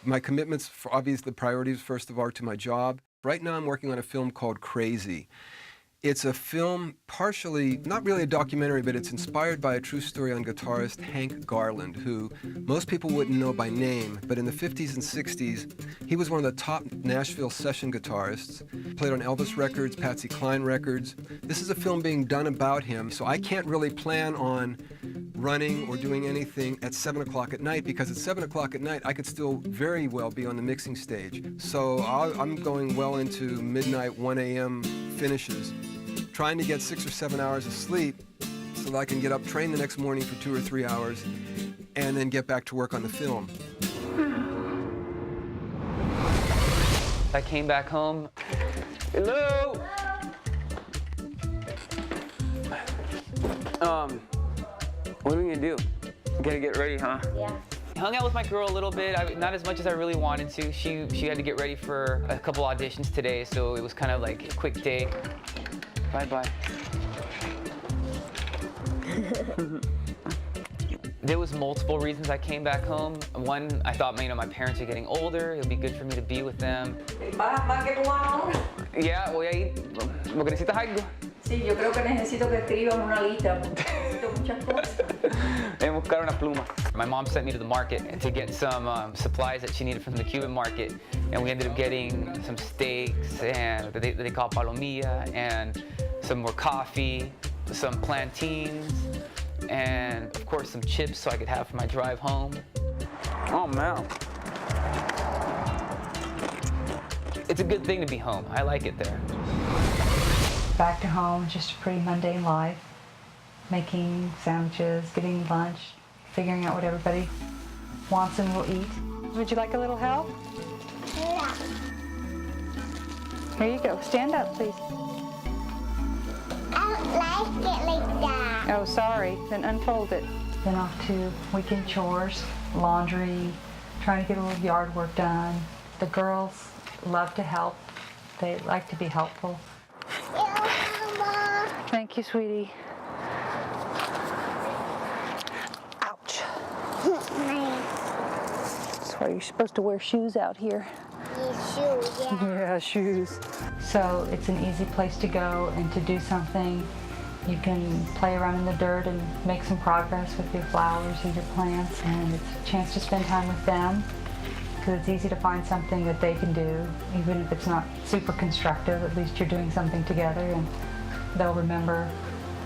My commitments, for obviously the priorities, first of all, are to my job. Right now I'm working on a film called Crazy. It's a film partially, not really a documentary, but it's inspired by a true story on guitarist Hank Garland, who most people wouldn't know by name, but in the 50s and 60s, he was one of the top Nashville session guitarists, played on Elvis records, Patsy Cline records. This is a film being done about him, so I can't really plan on running or doing anything at 7 o'clock at night, because at 7 o'clock at night I could still very well be on the mixing stage. So I'm going well into midnight, 1 a.m. finishes, trying to get 6 or 7 hours of sleep so that I can get up, train the next morning for 2 or 3 hours, and then get back to work on the film. I came back home. Hello? What are we gonna do? We gotta get ready, huh? Yeah. Hung out with my girl a little bit, not as much as I really wanted to. She had to get ready for a couple auditions today, so it was kind of like a quick day. Bye-bye. There was multiple reasons I came back home. One, I thought, my parents are getting older. It'll be good for me to be with them. Yeah, voy a ir. ¿Lo que necesitas algo? Sí, yo creo que necesito que escriban una lista, porque necesito muchas cosas. Voy a buscar una pluma. My mom sent me to the market to get some supplies that she needed from the Cuban market, and we ended up getting some steaks and they call palomilla, and some more coffee, some plantains, and of course some chips so I could have for my drive home. Oh man. It's a good thing to be home. I like it there. Back to home, just a pretty mundane life. Making sandwiches, getting lunch, figuring out what everybody wants and will eat. Would you like a little help? Yeah. Here you go. Stand up, please. I don't like it like that. Oh, sorry. Then unfold it. Then off to weekend chores, laundry, trying to get a little yard work done. The girls love to help. They like to be helpful. Mama. Thank you, sweetie. Ouch. That's why you're supposed to wear shoes out here. Shoes, yeah. Yeah, shoes. So it's an easy place to go and to do something. You can play around in the dirt and make some progress with your flowers or your plants, and it's a chance to spend time with them, because it's easy to find something that they can do, even if it's not super constructive. At least you're doing something together, and they'll remember.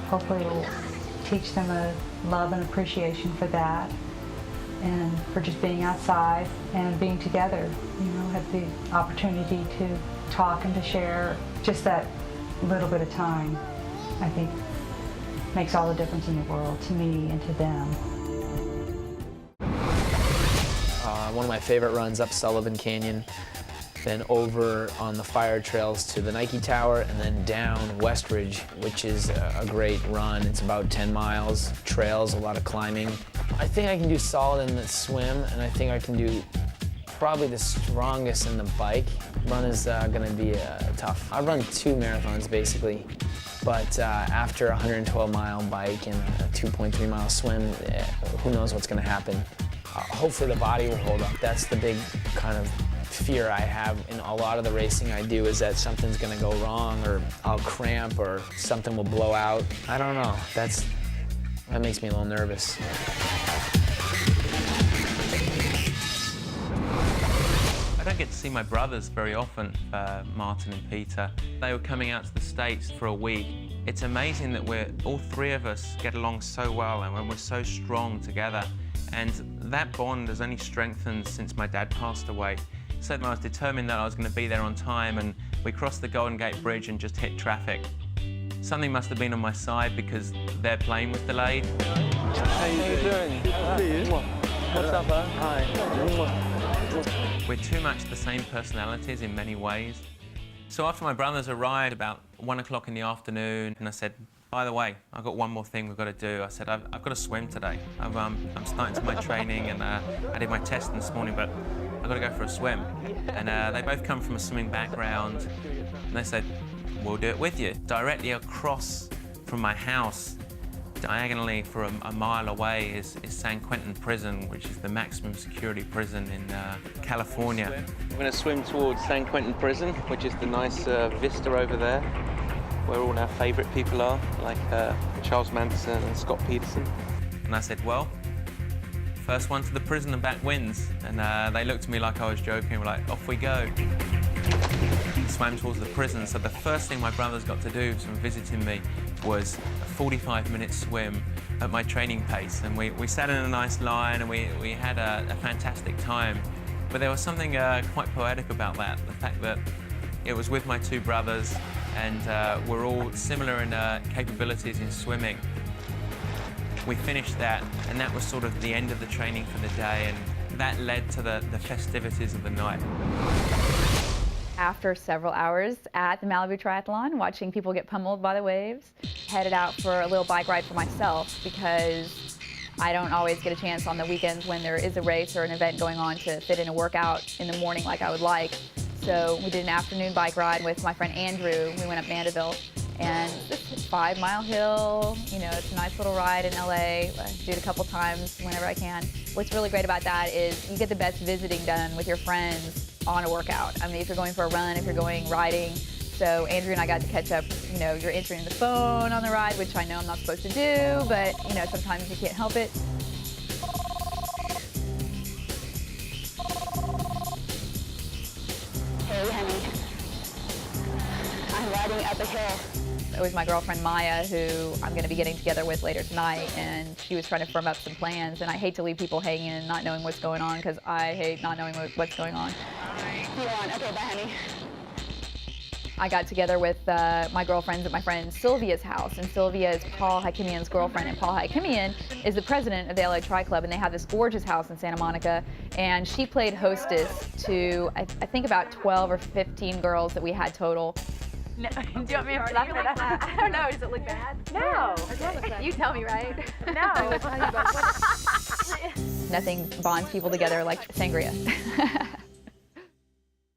Hopefully it'll teach them a love and appreciation for that, and for just being outside and being together. Have the opportunity to talk and to share. Just that little bit of time, I think, makes all the difference in the world to me and to them. One of my favorite runs up Sullivan Canyon, then over on the fire trails to the Nike Tower, and then down Westridge, which is a great run. It's about 10 miles, trails, a lot of climbing. I think I can do solid in the swim, and I think I can do probably the strongest in the bike. Run is gonna be tough. I've run 2 marathons basically, but after a 112-mile bike and a 2.3-mile swim, who knows what's gonna happen. Hopefully the body will hold up. That's the big kind of fear I have in a lot of the racing I do, is that something's gonna go wrong, or I'll cramp, or something will blow out. I don't know, that makes me a little nervous. I don't get to see my brothers very often, Martin and Peter. They were coming out to the States for a week. It's amazing that all 3 of us get along so well, and we're so strong together. And that bond has only strengthened since my dad passed away. So I was determined that I was going to be there on time, and we crossed the Golden Gate Bridge and just hit traffic. Something must have been on my side, because their plane was delayed. How you doing? What's up, bud? Hi. We're too much the same personalities in many ways. So after my brothers arrived about 1 o'clock in the afternoon, and I said, by the way, I've got one more thing we've got to do. I said, I've got to swim today. I'm starting to my training, and I did my test this morning, but I've got to go for a swim. And they both come from a swimming background, and they said, we'll do it with you. Directly across from my house Diagonally for a mile away is San Quentin Prison, which is the maximum security prison in California. We're going to swim towards San Quentin Prison, which is the nice vista over there, where all our favourite people are, like Charles Manson and Scott Peterson. And I said, well, first one to the prison and back wins. And they looked at me like I was joking, were like, off we go. Swam towards the prison, so the first thing my brothers got to do from visiting me was a 45-minute swim at my training pace. And we sat in a nice line and we had a fantastic time. But there was something quite poetic about that, the fact that it was with my two brothers and we're all similar in capabilities in swimming. We finished that, and that was sort of the end of the training for the day, and that led to the festivities of the night. After several hours at the Malibu Triathlon, watching people get pummeled by the waves, headed out for a little bike ride for myself because I don't always get a chance on the weekends when there is a race or an event going on to fit in a workout in the morning like I would like. So we did an afternoon bike ride with my friend Andrew. We went up Mandeville, and it's a 5-mile hill. You know, it's a nice little ride in LA. I do it a couple times whenever I can. What's really great about that is you get the best visiting done with your friends on a workout. I mean, if you're going for a run, if you're going riding. So Andrew and I got to catch up. You know, you're answering the phone on the ride, which I know I'm not supposed to do, but you know, sometimes you can't help it. Hey, honey. I'm riding up a hill. It was my girlfriend Maya, who I'm going to be getting together with later tonight, and she was trying to firm up some plans. And I hate to leave people hanging and not knowing what's going on, because I hate not knowing what's going on. You on? Okay, bye, honey. I got together with my girlfriends at my friend Sylvia's house, and Sylvia is Paul Hakimian's girlfriend, and Paul Hakimian is the president of the LA Tri Club, and they have this gorgeous house in Santa Monica, and she played hostess to, I think, about 12 or 15 girls that we had total. No, do you want me to laugh at that? I don't know. Does it look bad? No. You tell me, right? No. Nothing bonds people together like sangria.